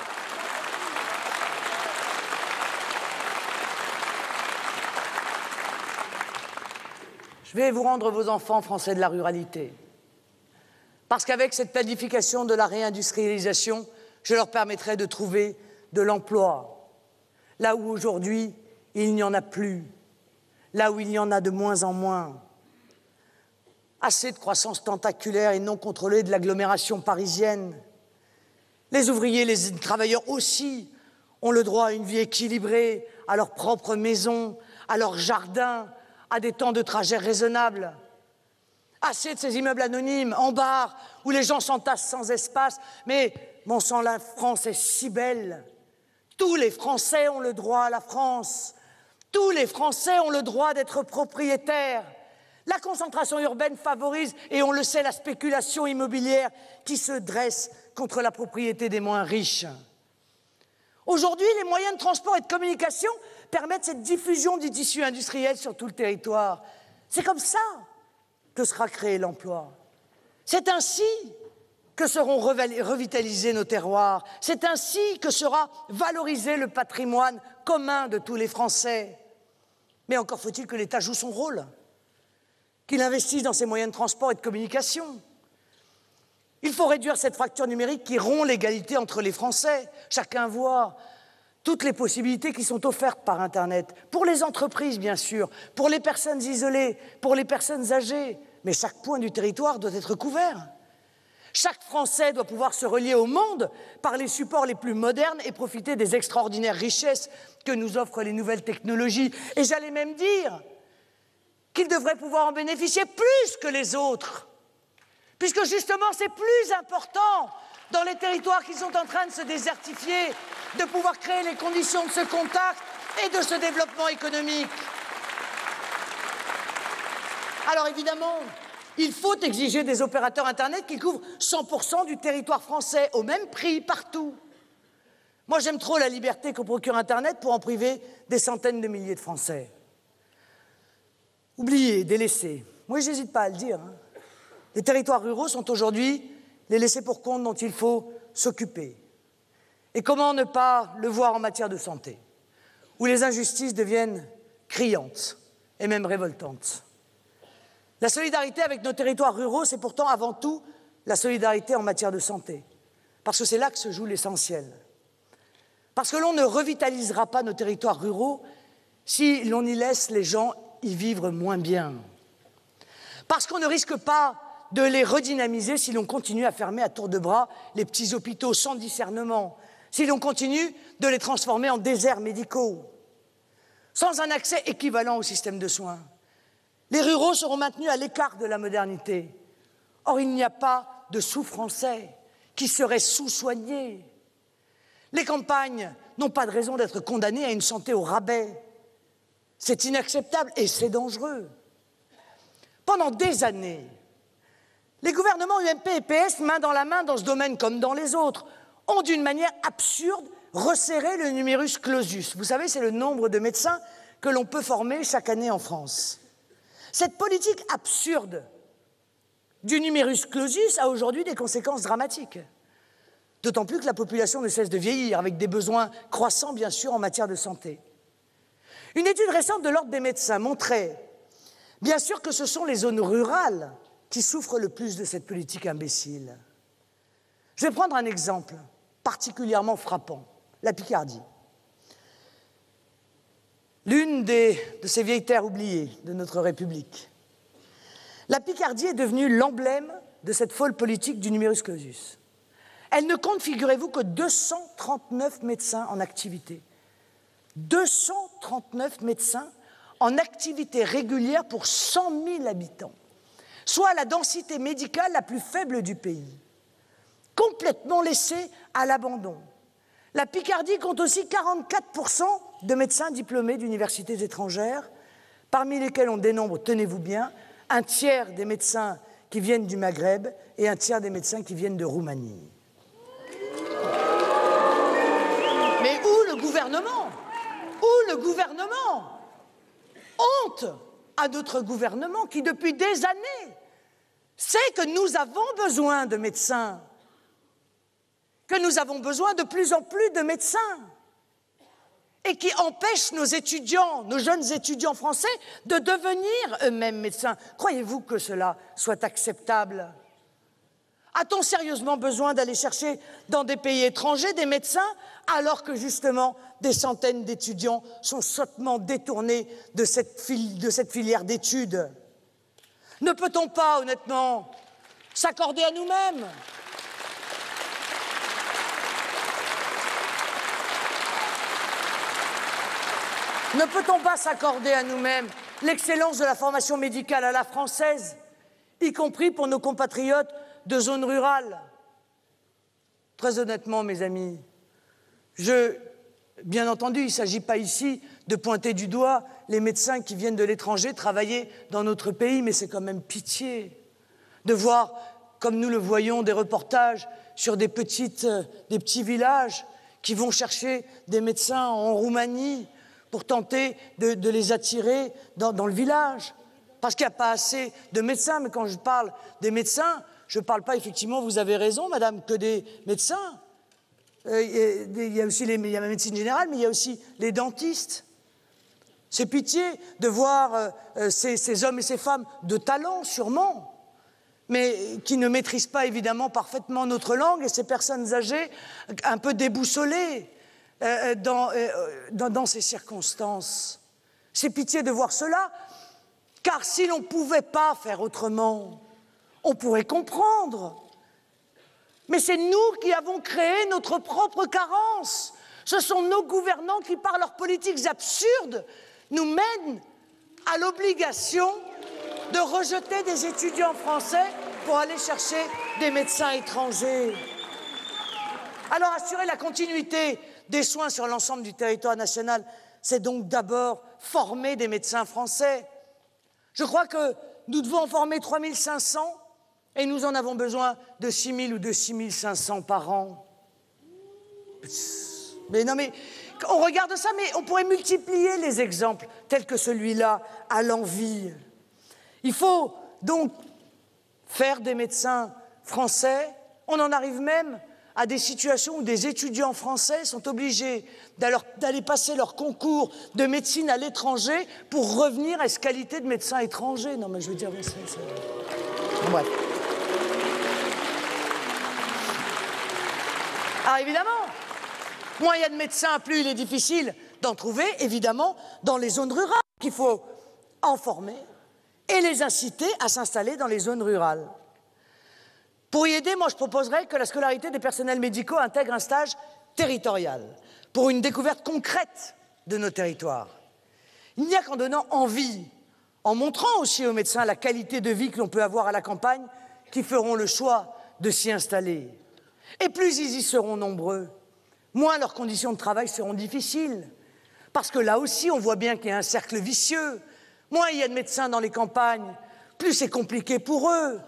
Je vais vous rendre vos enfants français de la ruralité. Parce qu'avec cette planification de la réindustrialisation, je leur permettrai de trouver de l'emploi. Là où aujourd'hui, il n'y en a plus. Là où il y en a de moins en moins. Assez de croissance tentaculaire et non contrôlée de l'agglomération parisienne. Les ouvriers, les travailleurs aussi, ont le droit à une vie équilibrée, à leur propre maison, à leur jardin, à des temps de trajet raisonnables. Assez de ces immeubles anonymes, en bar, où les gens s'entassent sans espace, mais Mon sang, la France est si belle. Tous les Français ont le droit à la France. Tous les Français ont le droit d'être propriétaires. La concentration urbaine favorise, et on le sait, la spéculation immobilière qui se dresse contre la propriété des moins riches. Aujourd'hui, les moyens de transport et de communication permettent cette diffusion du tissu industriel sur tout le territoire. C'est comme ça que sera créé l'emploi. C'est ainsi que seront revitalisés nos terroirs. C'est ainsi que sera valorisé le patrimoine commun de tous les Français. Mais encore faut-il que l'État joue son rôle, qu'il investisse dans ses moyens de transport et de communication. Il faut réduire cette fracture numérique qui rompt l'égalité entre les Français. Chacun voit toutes les possibilités qui sont offertes par Internet, pour les entreprises bien sûr, pour les personnes isolées, pour les personnes âgées, mais chaque point du territoire doit être couvert. Chaque Français doit pouvoir se relier au monde par les supports les plus modernes et profiter des extraordinaires richesses que nous offrent les nouvelles technologies. Et j'allais même dire qu'il devrait pouvoir en bénéficier plus que les autres, puisque justement c'est plus important dans les territoires qui sont en train de se désertifier, de pouvoir créer les conditions de ce contact et de ce développement économique. Alors évidemment, il faut exiger des opérateurs Internet qui couvrent 100% du territoire français au même prix partout. Moi, j'aime trop la liberté que procure Internet pour en priver des centaines de milliers de Français. Oubliés, délaissés. Moi, je n'hésite pas à le dire. Les territoires ruraux sont aujourd'hui les laissés pour compte dont il faut s'occuper. Et comment ne pas le voir en matière de santé, où les injustices deviennent criantes et même révoltantes. La solidarité avec nos territoires ruraux, c'est pourtant avant tout la solidarité en matière de santé, parce que c'est là que se joue l'essentiel. Parce que l'on ne revitalisera pas nos territoires ruraux si l'on y laisse les gens y vivre moins bien. Parce qu'on ne risque pas de les redynamiser si l'on continue à fermer à tour de bras les petits hôpitaux sans discernement, si l'on continue de les transformer en déserts médicaux, sans un accès équivalent au système de soins. Les ruraux seront maintenus à l'écart de la modernité. Or, il n'y a pas de sous-français qui seraient sous-soignés. Les campagnes n'ont pas de raison d'être condamnées à une santé au rabais. C'est inacceptable et c'est dangereux. Pendant des années, les gouvernements UMP et PS, main dans la main dans ce domaine comme dans les autres, ont d'une manière absurde resserré le numerus clausus. Vous savez, c'est le nombre de médecins que l'on peut former chaque année en France. Cette politique absurde du numerus clausus a aujourd'hui des conséquences dramatiques. D'autant plus que la population ne cesse de vieillir, avec des besoins croissants, bien sûr, en matière de santé. Une étude récente de l'Ordre des médecins montrait, bien sûr, que ce sont les zones rurales qui souffrent le plus de cette politique imbécile. Je vais prendre un exemple particulièrement frappant, la Picardie. L'une de ces vieilles terres oubliées de notre République. La Picardie est devenue l'emblème de cette folle politique du numerus clausus. Elle ne compte, figurez-vous, que 239 médecins en activité. 239 médecins en activité régulière pour 100 000 habitants, soit la densité médicale la plus faible du pays, complètement laissée à l'abandon. La Picardie compte aussi 44% de médecins diplômés d'universités étrangères, parmi lesquels on dénombre, tenez-vous bien, un tiers des médecins qui viennent du Maghreb et un tiers des médecins qui viennent de Roumanie. Mais où le gouvernement? Où le gouvernement? Honte à notre gouvernement qui, depuis des années, sait que nous avons besoin de médecins, que nous avons besoin de plus en plus de médecins, et qui empêche nos étudiants, nos jeunes étudiants français, de devenir eux-mêmes médecins. Croyez-vous que cela soit acceptable? A-t-on sérieusement besoin d'aller chercher dans des pays étrangers des médecins, alors que justement des centaines d'étudiants sont sottement détournés de cette filière d'études? Ne peut-on pas, honnêtement, s'accorder à nous-mêmes? Ne peut-on pas s'accorder à nous-mêmes l'excellence de la formation médicale à la française, y compris pour nos compatriotes de zones rurales? Très honnêtement, mes amis, bien entendu, il ne s'agit pas ici de pointer du doigt les médecins qui viennent de l'étranger travailler dans notre pays, mais c'est quand même pitié de voir, comme nous le voyons, des reportages sur des petits villages qui vont chercher des médecins en Roumanie pour tenter de les attirer dans le village, parce qu'il n'y a pas assez de médecins. Mais quand je parle des médecins, je ne parle pas effectivement, vous avez raison, madame, que des médecins. Il y a aussi la médecine générale, mais il y a aussi les dentistes. C'est pitié de voir ces hommes et ces femmes de talent, sûrement, mais qui ne maîtrisent pas évidemment parfaitement notre langue, et ces personnes âgées un peu déboussolées dans ces circonstances. C'est pitié de voir cela, car si l'on ne pouvait pas faire autrement, on pourrait comprendre. Mais c'est nous qui avons créé notre propre carence. Ce sont nos gouvernants qui, par leurs politiques absurdes, nous mènent à l'obligation de rejeter des étudiants français pour aller chercher des médecins étrangers. Alors, assurer la continuité des soins sur l'ensemble du territoire national, c'est donc d'abord former des médecins français. Je crois que nous devons en former 3500 et nous en avons besoin de 6 000 ou de 6 500 par an. Mais non, mais on regarde ça, mais on pourrait multiplier les exemples tels que celui-là à l'envi. Il faut donc faire des médecins français. On en arrive même à des situations où des étudiants français sont obligés d'aller passer leur concours de médecine à l'étranger pour revenir à cette qualité de médecin étranger. Non, mais je veux dire, bon, bref. Alors évidemment, moins il y a de médecins, plus il est difficile d'en trouver, évidemment, dans les zones rurales, qu'il faut en former et les inciter à s'installer dans les zones rurales. Pour y aider, moi je proposerais que la scolarité des personnels médicaux intègre un stage territorial pour une découverte concrète de nos territoires. Il n'y a qu'en donnant envie, en montrant aussi aux médecins la qualité de vie que l'on peut avoir à la campagne, qui feront le choix de s'y installer. Et plus ils y seront nombreux, moins leurs conditions de travail seront difficiles. Parce que là aussi, on voit bien qu'il y a un cercle vicieux. Moins il y a de médecins dans les campagnes, plus c'est compliqué pour eux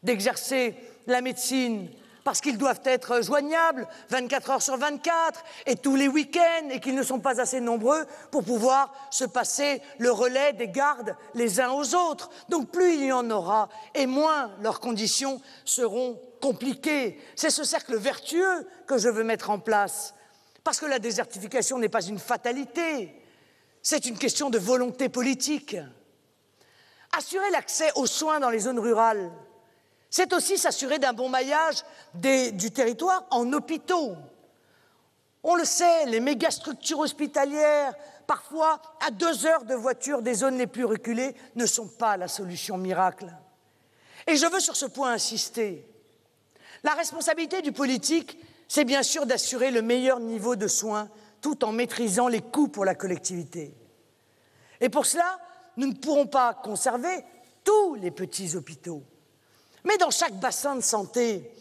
d'exercer la médecine, parce qu'ils doivent être joignables 24 heures sur 24 et tous les week-ends, et qu'ils ne sont pas assez nombreux pour pouvoir se passer le relais des gardes les uns aux autres. Donc plus il y en aura, et moins leurs conditions seront compliquées. C'est ce cercle vertueux que je veux mettre en place, parce que la désertification n'est pas une fatalité, c'est une question de volonté politique. Assurer l'accès aux soins dans les zones rurales, c'est aussi s'assurer d'un bon maillage du territoire en hôpitaux. On le sait, les mégastructures hospitalières, parfois à 2 heures de voiture des zones les plus reculées, ne sont pas la solution miracle. Et je veux sur ce point insister. La responsabilité du politique, c'est bien sûr d'assurer le meilleur niveau de soins tout en maîtrisant les coûts pour la collectivité. Et pour cela, nous ne pourrons pas conserver tous les petits hôpitaux. Mais dans chaque bassin de santé,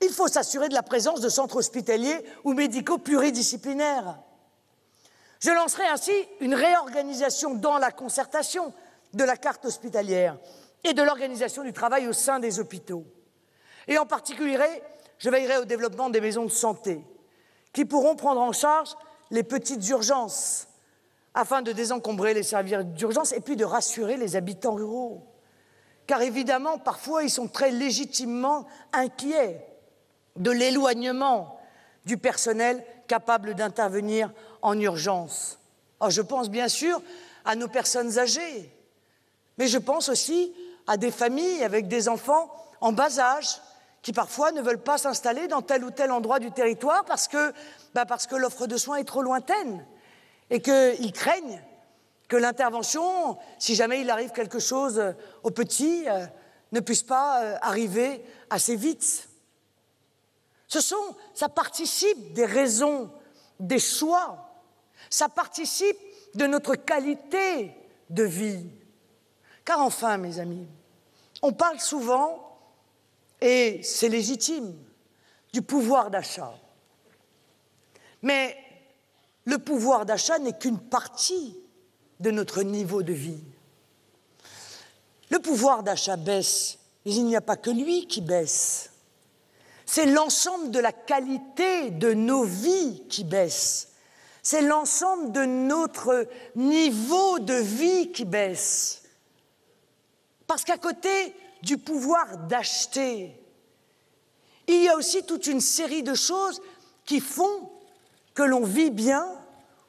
il faut s'assurer de la présence de centres hospitaliers ou médicaux pluridisciplinaires. Je lancerai ainsi une réorganisation dans la concertation de la carte hospitalière et de l'organisation du travail au sein des hôpitaux. Et en particulier, je veillerai au développement des maisons de santé qui pourront prendre en charge les petites urgences afin de désencombrer les services d'urgence et puis de rassurer les habitants ruraux. Car évidemment, parfois, ils sont très légitimement inquiets de l'éloignement du personnel capable d'intervenir en urgence. Alors, je pense bien sûr à nos personnes âgées, mais je pense aussi à des familles avec des enfants en bas âge qui parfois ne veulent pas s'installer dans tel ou tel endroit du territoire parce que l'offre de soins est trop lointaine et qu'ils craignent que l'intervention, si jamais il arrive quelque chose au petit, ne puisse pas arriver assez vite. Ça participe des raisons, des choix, ça participe de notre qualité de vie. Car enfin, mes amis, on parle souvent, et c'est légitime, du pouvoir d'achat. Mais le pouvoir d'achat n'est qu'une partie de notre niveau de vie. Le pouvoir d'achat baisse, mais il n'y a pas que lui qui baisse. C'est l'ensemble de la qualité de nos vies qui baisse. C'est l'ensemble de notre niveau de vie qui baisse. Parce qu'à côté du pouvoir d'acheter, il y a aussi toute une série de choses qui font que l'on vit bien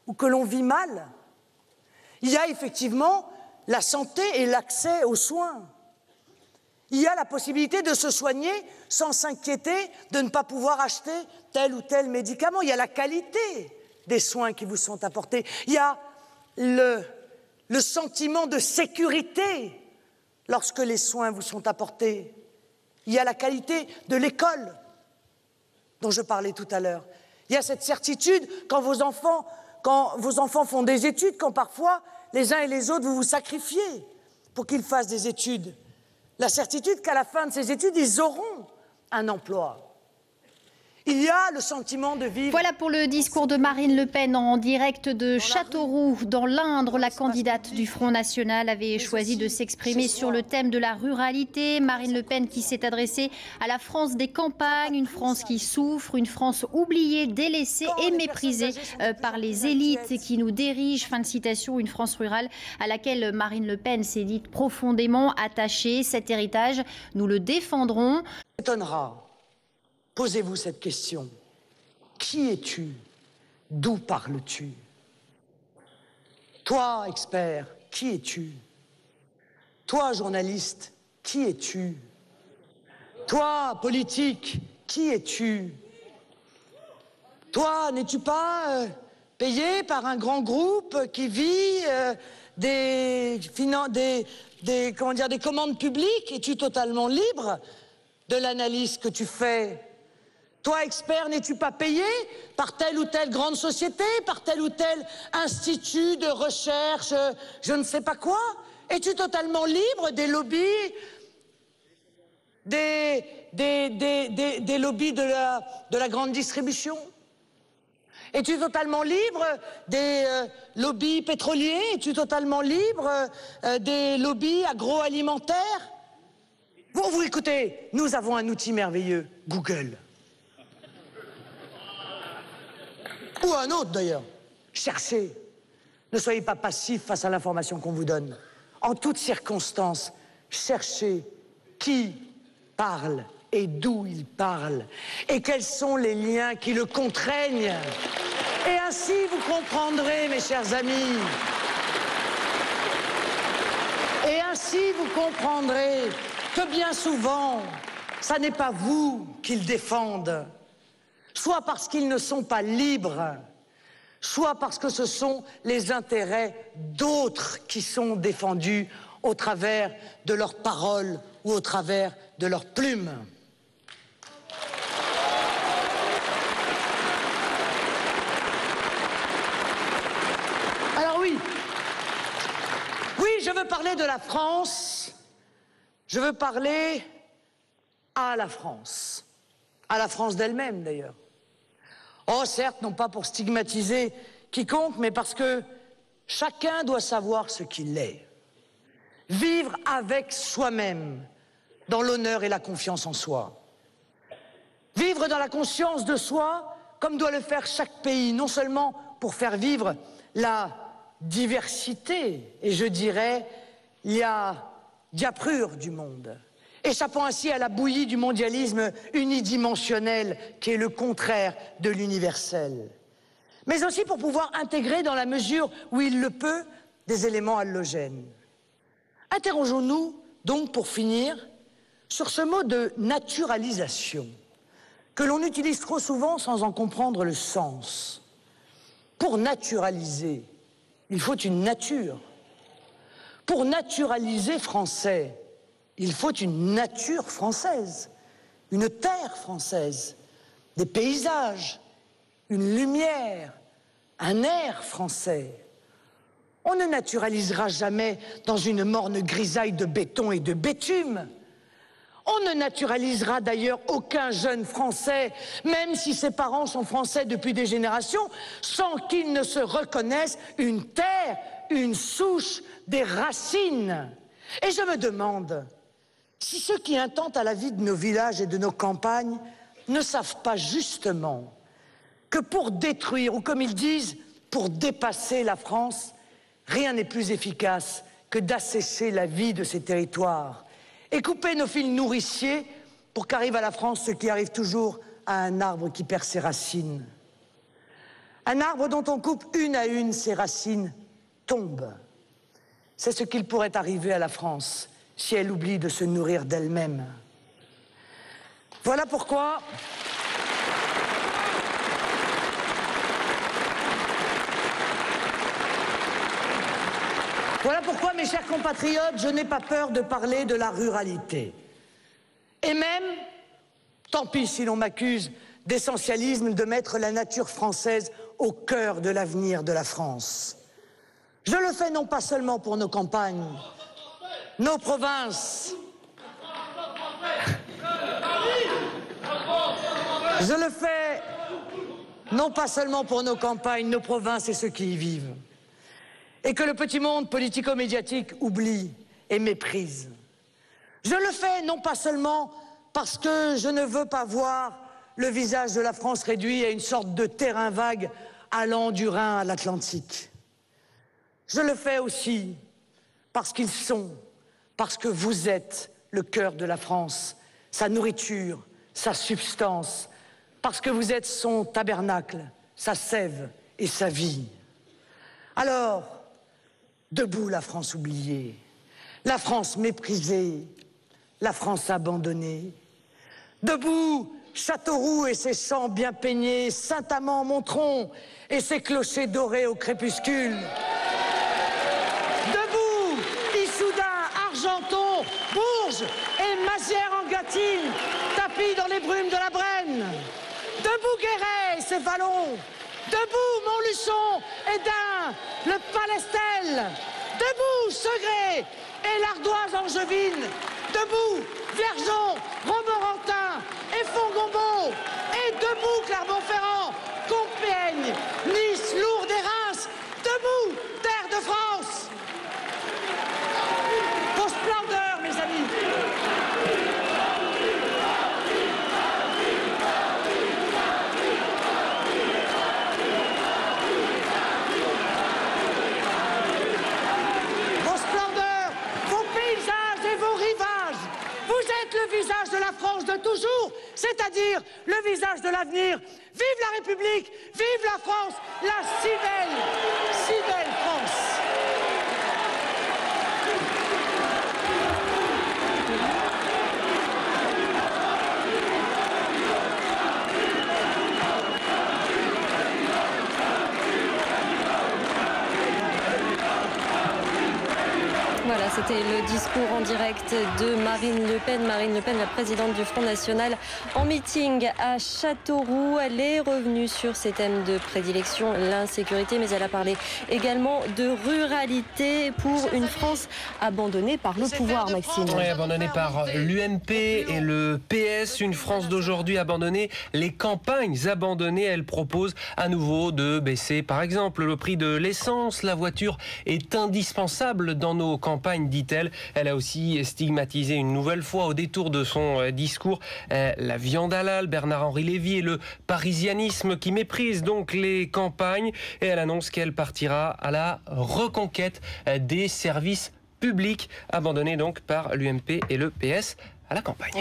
ou que l'on vit mal. Il y a effectivement la santé et l'accès aux soins. Il y a la possibilité de se soigner sans s'inquiéter de ne pas pouvoir acheter tel ou tel médicament. Il y a la qualité des soins qui vous sont apportés. Il y a le sentiment de sécurité lorsque les soins vous sont apportés. Il y a la qualité de l'école dont je parlais tout à l'heure. Il y a cette certitude quand vos enfants font des études, quand parfois les uns et les autres vous vous sacrifiez pour qu'ils fassent des études. La certitude qu'à la fin de ces études, ils auront un emploi. Il y a le sentiment de vivre... Voilà pour le discours de Marine Le Pen en direct de Châteauroux, dans l'Indre. La candidate du Front National avait choisi de s'exprimer sur le thème de la ruralité. Marine Le Pen qui s'est adressée à la France des campagnes, une France qui souffre, une France oubliée, délaissée et méprisée par les élites qui nous dirigent. Fin de citation, une France rurale à laquelle Marine Le Pen s'est dite profondément attachée. Cet héritage, nous le défendrons. Étonnera. Posez-vous cette question. Qui es-tu? D'où parles-tu? Toi, expert, qui es-tu? Toi, journaliste, qui es-tu? Toi, politique, qui es-tu? Toi, n'es-tu pas payé par un grand groupe qui vit des commandes publiques? Es-tu totalement libre de l'analyse que tu fais? Toi, expert, n'es-tu pas payé par telle ou telle grande société, par tel ou tel institut de recherche, je ne sais pas quoi? Es-tu totalement libre des lobbies, des lobbies de la grande distribution? Es-tu totalement libre des lobbies pétroliers? Es-tu totalement libre des lobbies agroalimentaires? Vous écoutez, nous avons un outil merveilleux, Google. Ou un autre d'ailleurs. Cherchez. Ne soyez pas passif face à l'information qu'on vous donne. En toutes circonstances, cherchez qui parle et d'où il parle et quels sont les liens qui le contraignent. Et ainsi vous comprendrez, mes chers amis. Et ainsi vous comprendrez que bien souvent, ça n'est pas vous qu'ils défendent. Soit parce qu'ils ne sont pas libres, soit parce que ce sont les intérêts d'autres qui sont défendus au travers de leurs paroles ou au travers de leurs plumes. Alors oui, je veux parler de la France, je veux parler à la France d'elle-même d'ailleurs. Oh, certes, non pas pour stigmatiser quiconque, mais parce que chacun doit savoir ce qu'il est. Vivre avec soi-même, dans l'honneur et la confiance en soi. Vivre dans la conscience de soi, comme doit le faire chaque pays, non seulement pour faire vivre la diversité, et je dirais la diaprure du monde, échappant ainsi à la bouillie du mondialisme unidimensionnel qui est le contraire de l'universel. Mais aussi pour pouvoir intégrer dans la mesure où il le peut des éléments allogènes. Interrogeons-nous donc pour finir sur ce mot de naturalisation que l'on utilise trop souvent sans en comprendre le sens. Pour naturaliser, il faut une nature. Pour naturaliser français, il faut une nature française, une terre française, des paysages, une lumière, un air français. On ne naturalisera jamais dans une morne grisaille de béton et de bitume. On ne naturalisera d'ailleurs aucun jeune Français, même si ses parents sont Français depuis des générations, sans qu'ils ne se reconnaissent une terre, une souche, des racines. Et je me demande si ceux qui intentent à la vie de nos villages et de nos campagnes ne savent pas justement que pour détruire, ou comme ils disent, pour dépasser la France, rien n'est plus efficace que d'assécher la vie de ces territoires et couper nos fils nourriciers pour qu'arrive à la France ce qui arrive toujours à un arbre qui perd ses racines. Un arbre dont on coupe une à une ses racines tombe. C'est ce qu'il pourrait arriver à la France si elle oublie de se nourrir d'elle-même. Voilà pourquoi... Voilà pourquoi, mes chers compatriotes, je n'ai pas peur de parler de la ruralité. Et même, tant pis si l'on m'accuse d'essentialisme, de mettre la nature française au cœur de l'avenir de la France. Je le fais non pas seulement pour nos campagnes, nos provinces. Je le fais non pas seulement pour nos campagnes, nos provinces et ceux qui y vivent. Et que le petit monde politico-médiatique oublie et méprise. Je le fais non pas seulement parce que je ne veux pas voir le visage de la France réduit à une sorte de terrain vague allant du Rhin à l'Atlantique. Je le fais aussi parce qu'ils sont, parce que vous êtes le cœur de la France, sa nourriture, sa substance, parce que vous êtes son tabernacle, sa sève et sa vie. Alors, debout la France oubliée, la France méprisée, la France abandonnée. Debout Châteauroux et ses champs bien peignés, Saint-Amand, Montron et ses clochers dorés au crépuscule. Debout Issoudun, Argenton, Bourges et Mazières-en-Gâtine, tapis dans les brumes de la Brenne. Debout Guéret et ses vallons. Debout Montluçon, Édin, le Palestel. Debout Segré et l'Ardoise angevine. Debout Viergeon, Romorantin et Fongombault. Et debout Clermont-Ferrand, Compiègne, Nice, Lourdes et Reims. Debout terre de France. Vos splendeurs, mes amis. Le visage de la France de toujours, c'est-à-dire le visage de l'avenir. Vive la République, vive la France, la si belle France. Voilà, c'était le discours en direct de Marine Le Pen. Marine Le Pen, la présidente du Front National, en meeting à Châteauroux. Elle est revenue sur ses thèmes de prédilection, l'insécurité, mais elle a parlé également de ruralité pour une France abandonnée par le pouvoir, Maxime. Oui, abandonnée par l'UMP et le PS. Une France d'aujourd'hui abandonnée, les campagnes abandonnées. Elle propose à nouveau de baisser, par exemple, le prix de l'essence. La voiture est indispensable dans nos campagnes, dit-elle. Elle a aussi stigmatisé une nouvelle fois au détour de son discours la viande halal, Bernard-Henri Lévy et le parisianisme qui méprise donc les campagnes. Et elle annonce qu'elle partira à la reconquête des services publics abandonnés donc par l'UMP et le PS à la campagne.